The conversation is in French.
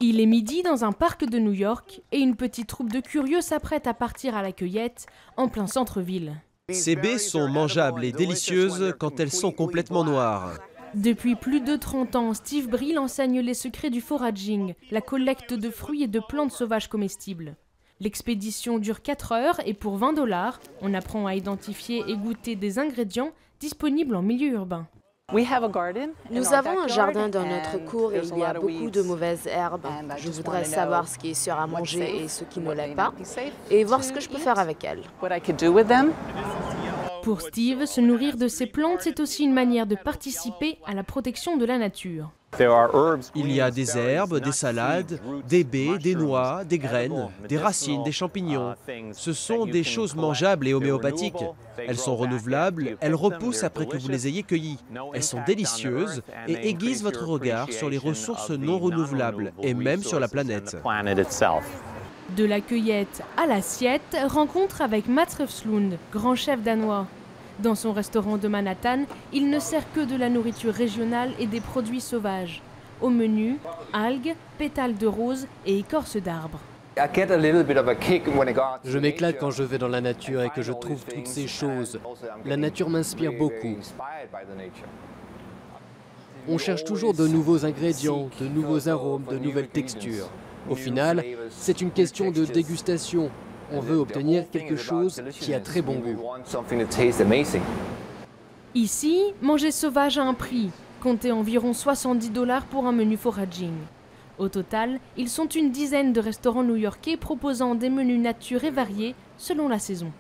Il est midi dans un parc de New York et une petite troupe de curieux s'apprête à partir à la cueillette en plein centre-ville. Ces baies sont mangeables et délicieuses quand elles sont complètement noires. Depuis plus de 30 ans, Steve Brill enseigne les secrets du foraging, la collecte de fruits et de plantes sauvages comestibles. L'expédition dure 4 heures et pour 20 $, on apprend à identifier et goûter des ingrédients disponibles en milieu urbain. Nous avons un jardin dans notre cour et il y a beaucoup de mauvaises herbes. Je voudrais savoir ce qui est sûr à manger et ce qui ne l'est pas, et voir ce que je peux faire avec elles. Pour Steve, se nourrir de ces plantes, c'est aussi une manière de participer à la protection de la nature. Il y a des herbes, des salades, des baies, des noix, des graines, des racines, des champignons. Ce sont des choses mangeables et homéopathiques. Elles sont renouvelables, elles repoussent après que vous les ayez cueillies. Elles sont délicieuses et aiguisent votre regard sur les ressources non renouvelables et même sur la planète. De la cueillette à l'assiette, rencontre avec Mats Refslund, grand chef danois. Dans son restaurant de Manhattan, il ne sert que de la nourriture régionale et des produits sauvages. Au menu, algues, pétales de rose et écorces d'arbres. Je m'éclate quand je vais dans la nature et que je trouve toutes ces choses. La nature m'inspire beaucoup. On cherche toujours de nouveaux ingrédients, de nouveaux arômes, de nouvelles textures. Au final, c'est une question de dégustation. On veut obtenir quelque chose qui a très bon goût. Ici, manger sauvage a un prix. Comptez environ 70 $ pour un menu foraging. Au total, ils sont une dizaine de restaurants new-yorkais proposant des menus nature et variés selon la saison.